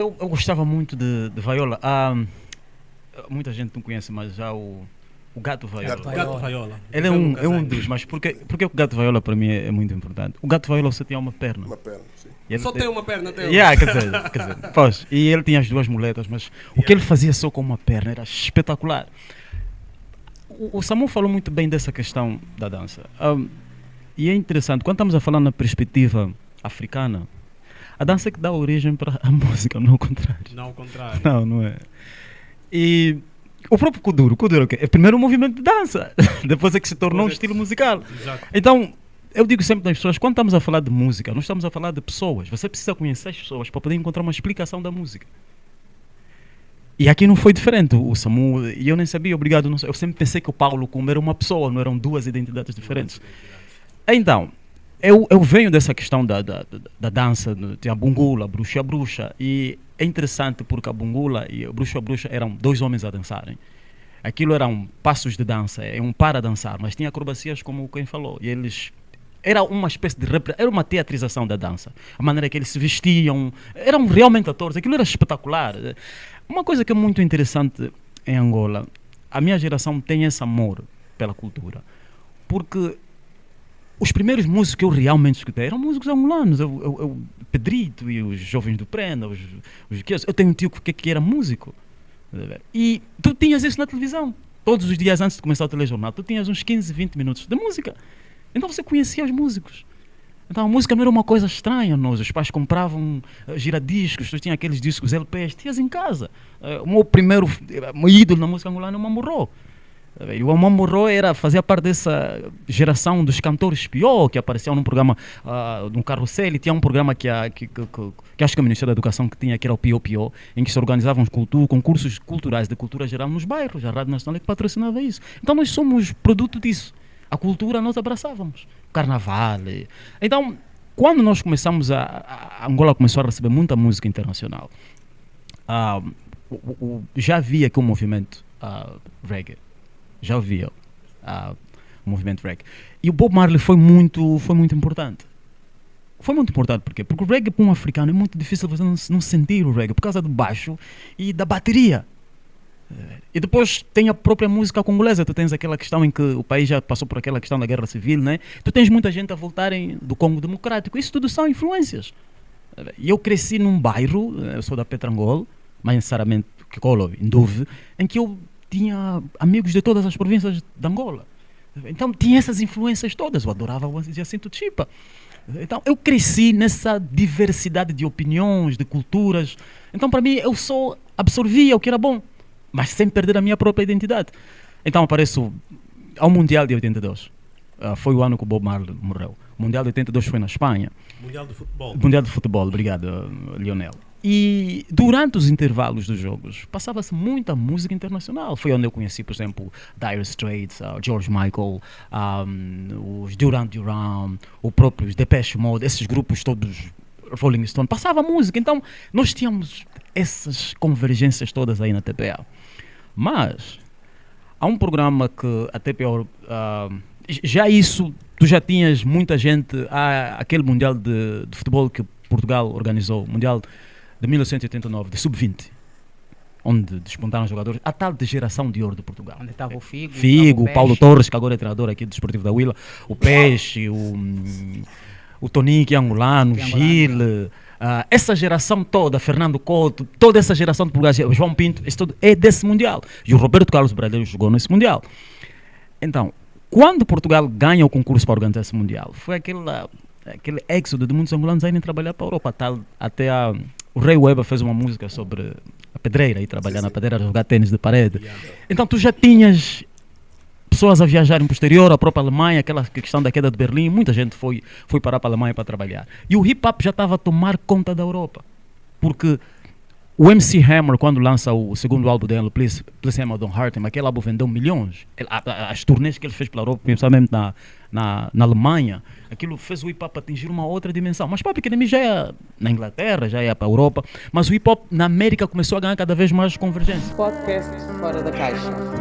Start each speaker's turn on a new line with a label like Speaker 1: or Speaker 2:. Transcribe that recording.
Speaker 1: Eu gostava muito de Viola. Muita gente não conhece, mas já o Gato Viola.
Speaker 2: Gato Viola.
Speaker 1: Ele é um dos, mas porque o Gato Viola para mim é muito importante. O Gato Viola só tinha uma perna.
Speaker 3: Uma perna, sim.
Speaker 2: Só tem uma perna até hoje.
Speaker 1: Quer dizer, pois, e ele tinha as duas muletas, mas o que ele fazia só com uma perna era espetacular. O Samu falou muito bem dessa questão da dança. E é interessante, quando estamos a falar na perspectiva africana, a dança é que dá origem para a música, não ao contrário.
Speaker 2: Não ao contrário.
Speaker 1: Não é. E o próprio Kuduro é o quê? É primeiro um movimento de dança, depois é que se tornou um estilo musical.
Speaker 2: Exato.
Speaker 1: Então, eu digo sempre às pessoas, quando estamos a falar de música, nós estamos a falar de pessoas. Você precisa conhecer as pessoas para poder encontrar uma explicação da música. E aqui não foi diferente. O Samu, e eu nem sabia, obrigado, eu sempre pensei que o Paulo Kumba era uma pessoa, não eram duas identidades diferentes. Então, eu venho dessa questão da dança, tem a bungula, a bruxa, e é interessante porque a bungula e a bruxa eram dois homens a dançarem. Aquilo eram passos de dança, é um para dançar, mas tinha acrobacias como quem falou, e eles... Era uma espécie de... Era uma teatrização da dança. A maneira que eles se vestiam, eram realmente atores, aquilo era espetacular. Uma coisa que é muito interessante em Angola, a minha geração tem esse amor pela cultura, porque os primeiros músicos que eu realmente escutei eram músicos angolanos, o Pedrito e os Jovens do Prenda, eu tenho um tio que era músico, e tu tinhas isso na televisão, todos os dias antes de começar o telejornal, tu tinhas uns 15, 20 minutos de música, então você conhecia os músicos. Então a música não era uma coisa estranha a nós, os pais compravam giradiscos, tu tinha aqueles discos LPs, tinhas em casa. O meu primeiro ídolo na música angolana é o Mamorro. E o Mamorro fazia parte dessa geração dos cantores pior, que apareciam num programa, num carrossel, e tinha um programa que acho que o Ministério da Educação que tinha, que era o Pio Pio, em que se organizavam concursos culturais de cultura geral nos bairros, a Rádio Nacional é que patrocinava isso. Então nós somos produto disso. A cultura nós abraçávamos, o carnaval. Então, quando nós começamos a Angola começou a receber muita música internacional, já havia aqui um movimento reggae, já havia um movimento reggae. E o Bob Marley foi muito importante. Foi muito importante, por quê? Porque o reggae para um africano é muito difícil você não sentir o reggae, por causa do baixo e da bateria. E depois tem a própria música congolesa. Tu tens aquela questão em que o país já passou por aquela questão da guerra civil, né? Tu tens muita gente a voltarem do Congo Democrático. Isso tudo são influências. E eu cresci num bairro, eu sou da Petrangol, mais necessariamente Kikolo, em Dove, em que eu tinha amigos de todas as províncias de Angola. Então tinha essas influências todas. Eu adorava o Jacinto Chipa. Então eu cresci nessa diversidade de opiniões, de culturas. Então para mim eu só absorvia o que era bom, mas sem perder a minha própria identidade. Então apareço ao Mundial de 82. Foi o ano que o Bob Marley morreu. O Mundial de 82 foi na Espanha.
Speaker 2: Mundial de Futebol.
Speaker 1: Mundial de Futebol, obrigado, Lionel. E durante os intervalos dos jogos passava-se muita música internacional. Foi onde eu conheci, por exemplo, Dire Straits, George Michael, os Duran Duran, o próprio Depeche Mode, esses grupos todos, Rolling Stone, passava música. Então nós tínhamos essas convergências todas aí na TPA. Mas há um programa que a TPA já isso, tu já tinhas muita gente, aquele Mundial de Futebol que Portugal organizou, Mundial de 1989, de Sub-20, onde despontaram jogadores, a tal de geração de ouro de Portugal.
Speaker 4: Onde estava o Figo,
Speaker 1: o Paulo Torres, que agora é treinador aqui do Desportivo da Huila, o Peixe, o Toninho, que é angolano, o Gil, essa geração toda, Fernando Couto, toda essa geração de Portugal, João Pinto, isso tudo é desse Mundial. E o Roberto Carlos Brasileiro jogou nesse Mundial. Então, quando Portugal ganha o concurso para organizar esse Mundial, foi aquele êxodo de muitos angolanos a irem trabalhar para a Europa. Até o Rei Weber fez uma música sobre a pedreira, e trabalhar na pedreira, jogar tênis de parede. Então tu já tinhas pessoas a viajarem para o exterior, a própria Alemanha, aquela questão da queda de Berlim, muita gente foi parar para a Alemanha para trabalhar. E o hip-hop já estava a tomar conta da Europa. Porque o MC Hammer, quando lança o segundo álbum dele, Please Hammer Don't Hurt Him, aquele álbum vendeu milhões. As turnês que ele fez pela Europa, principalmente na Alemanha, aquilo fez o hip-hop atingir uma outra dimensão. Mas Public Enemy já é na Inglaterra, já é para a Europa, mas o hip-hop na América começou a ganhar cada vez mais convergência.
Speaker 4: Podcast Fora da Caixa.